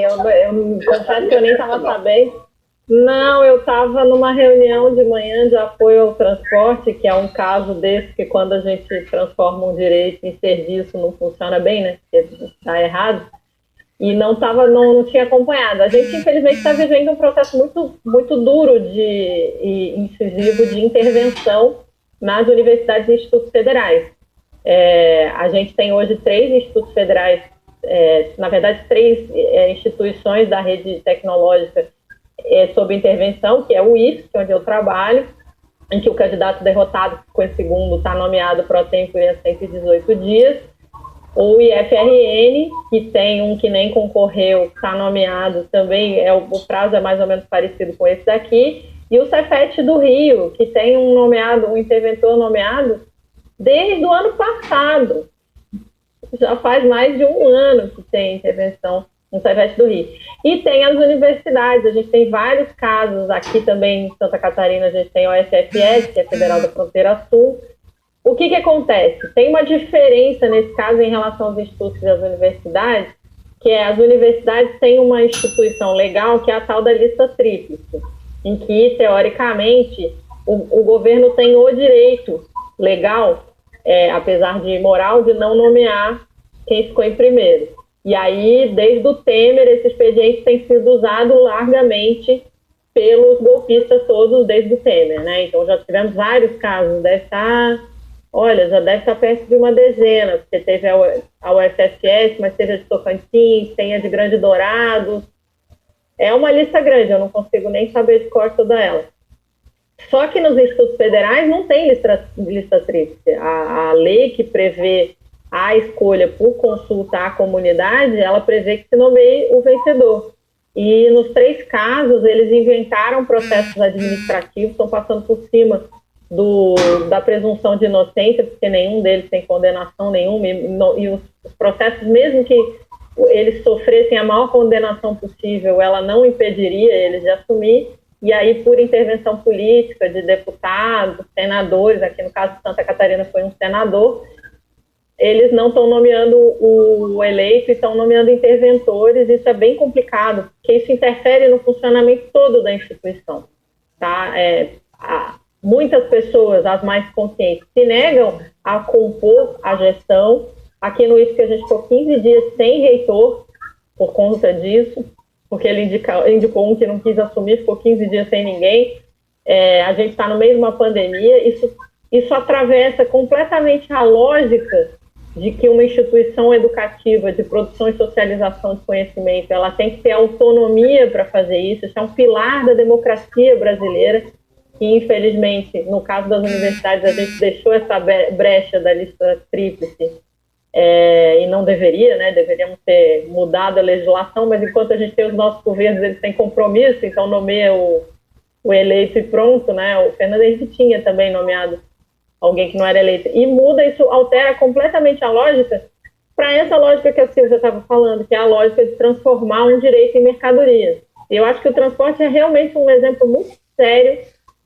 Eu confesso que eu nem estava sabendo. Não, eu estava numa reunião de manhã de apoio ao transporte, que é um caso desse que quando a gente transforma um direito em serviço não funciona bem, né? Porque está errado. E não tinha acompanhado. A gente, infelizmente, está vivendo um processo muito, muito duro e incisivo de intervenção nas universidades e institutos federais. A gente tem hoje 3 institutos federais, na verdade, 3 instituições da rede tecnológica sob intervenção, que é o IFES, onde eu trabalho, em que o candidato derrotado, que ficou em segundo, está nomeado pro tempo em 118 dias. O IFRN, que tem um que nem concorreu, está nomeado também, o prazo é mais ou menos parecido com esse daqui, e o Cefet do Rio, que tem um interventor nomeado desde o ano passado. Já faz mais de um ano que tem intervenção no Cefet do Rio. E tem as universidades, a gente tem vários casos, aqui também em Santa Catarina a gente tem a OSFS, que é Federal da Fronteira Sul. O que acontece? Tem uma diferença nesse caso em relação aos institutos e às universidades, que as universidades têm uma instituição legal que é a tal da lista tríplice, em que, teoricamente, o governo tem o direito legal, apesar de moral, de não nomear quem ficou em primeiro. E aí, desde o Temer, esse expediente tem sido usado largamente pelos golpistas todos desde o Temer, né? Então, já tivemos vários casos, já deve estar perto de uma dezena, porque teve a UFSS, mas teve a de Tocantins, tem a de Grande Dourados. É uma lista grande, eu não consigo nem saber de cor toda ela. Só que nos institutos federais não tem lista tríplice. A lei que prevê a escolha por consulta à comunidade, ela prevê que se nomeie o vencedor. E nos 3 casos, eles inventaram processos administrativos, estão passando por cima da presunção de inocência, porque nenhum deles tem condenação nenhuma, e os processos, mesmo que eles sofressem a maior condenação possível, ela não impediria eles de assumir, e aí por intervenção política de deputados, senadores, aqui no caso de Santa Catarina foi um senador, eles não estão nomeando o eleito, estão nomeando interventores. Isso é bem complicado, porque isso interfere no funcionamento todo da instituição, tá? Muitas pessoas, as mais conscientes, se negam a compor a gestão. Aqui no IFSC a gente ficou 15 dias sem reitor por conta disso, porque ele indicou um que não quis assumir, ficou 15 dias sem ninguém. A gente está no meio de uma pandemia, isso atravessa completamente a lógica de que uma instituição educativa de produção e socialização de conhecimento, ela tem que ter autonomia para fazer isso. Isso é um pilar da democracia brasileira, que infelizmente, no caso das universidades, a gente deixou essa brecha da lista tríplice, e não deveria, né? Deveríamos ter mudado a legislação, mas enquanto a gente tem os nossos governos, eles têm compromisso, então nomeia o eleito e pronto, né? O Fernando Henrique tinha também nomeado alguém que não era eleito, e muda, isso altera completamente a lógica para essa lógica que a Silvia estava falando, que é a lógica de transformar um direito em mercadoria. E eu acho que o transporte é realmente um exemplo muito sério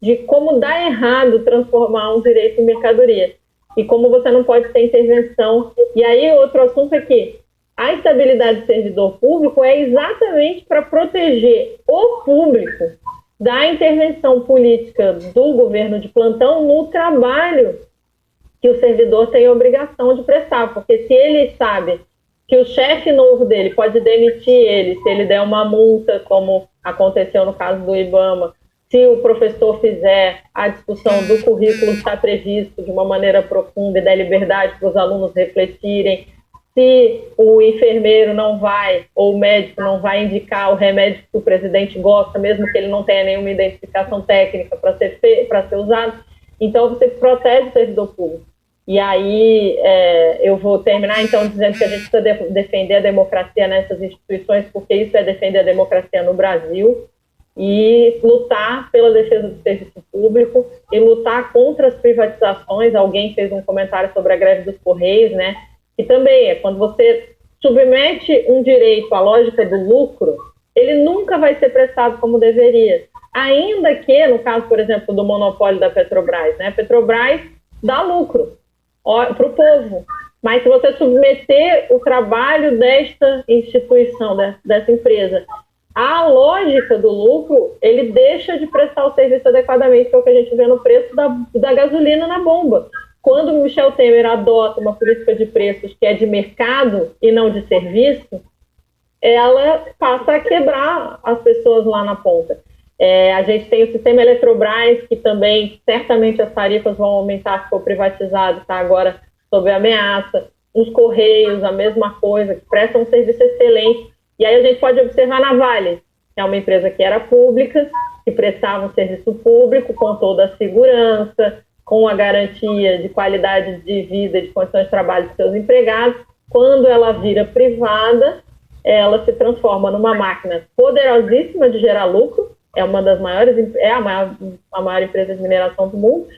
de como dá errado transformar um direito em mercadoria, e como você não pode ter intervenção. E aí outro assunto é que a estabilidade do servidor público é exatamente para proteger o público da intervenção política do governo de plantão no trabalho que o servidor tem a obrigação de prestar, porque se ele sabe que o chefe novo dele pode demitir ele se ele der uma multa, como aconteceu no caso do IBAMA, se o professor fizer a discussão do currículo que está previsto de uma maneira profunda e der liberdade para os alunos refletirem, se o enfermeiro não vai, ou o médico não vai indicar o remédio que o presidente gosta, mesmo que ele não tenha nenhuma identificação técnica para ser usado, então você protege o servidor público. E aí eu vou terminar então dizendo que a gente precisa defender a democracia nessas instituições, porque isso é defender a democracia no Brasil, e lutar pela defesa do serviço público e lutar contra as privatizações. Alguém fez um comentário sobre a greve dos Correios, né? E também quando você submete um direito à lógica do lucro, ele nunca vai ser prestado como deveria. Ainda que, no caso, por exemplo, do monopólio da Petrobras, né? A Petrobras dá lucro para o povo. Mas se você submeter o trabalho desta instituição, dessa empresa, à lógica do lucro, ele deixa de prestar o serviço adequadamente, que é o que a gente vê no preço da gasolina na bomba. Quando o Michel Temer adota uma política de preços que é de mercado e não de serviço, ela passa a quebrar as pessoas lá na ponta. A gente tem o sistema Eletrobras, que também, certamente, as tarifas vão aumentar se for privatizado, está agora sob ameaça. Os Correios, a mesma coisa, que prestam um serviço excelente. E aí a gente pode observar na Vale, que é uma empresa que era pública, que prestava um serviço público com toda a segurança, com a garantia de qualidade de vida e de condições de trabalho dos seus empregados. Quando ela vira privada, ela se transforma numa máquina poderosíssima de gerar lucro, é uma das maiores, a maior empresa de mineração do mundo,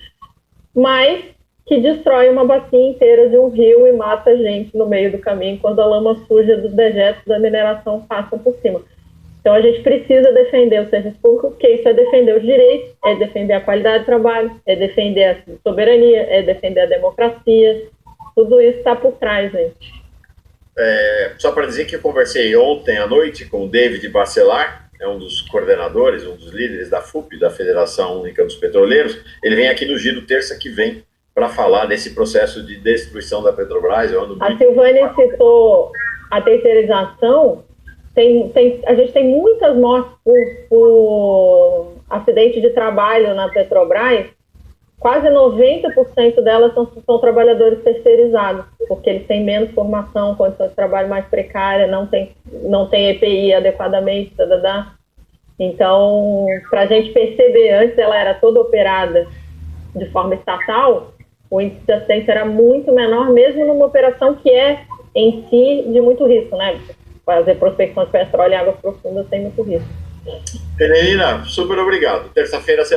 mas que destrói uma bacia inteira de um rio e mata gente no meio do caminho quando a lama suja dos dejetos da mineração passa por cima. Então a gente precisa defender o serviço público, porque isso é defender os direitos, é defender a qualidade do trabalho, é defender a soberania, é defender a democracia. Tudo isso está por trás, gente. Só para dizer que eu conversei ontem à noite com o David Bacelar, é um dos coordenadores, um dos líderes da FUP, da Federação Única dos Petroleiros. Ele vem aqui no Giro terça que vem para falar desse processo de destruição da Petrobras. A Silvânia citou a terceirização. A gente tem muitas mortes por acidente de trabalho na Petrobras. Quase 90% delas são trabalhadores terceirizados, porque eles têm menos formação, condições de trabalho mais precária, não tem EPI adequadamente. Então, para a gente perceber, antes ela era toda operada de forma estatal, o índice de acidente era muito menor, mesmo numa operação que é, em si, de muito risco, né? Fazer prospecção de petróleo em águas profundas tem muito risco. Pereira, super obrigado. Terça-feira você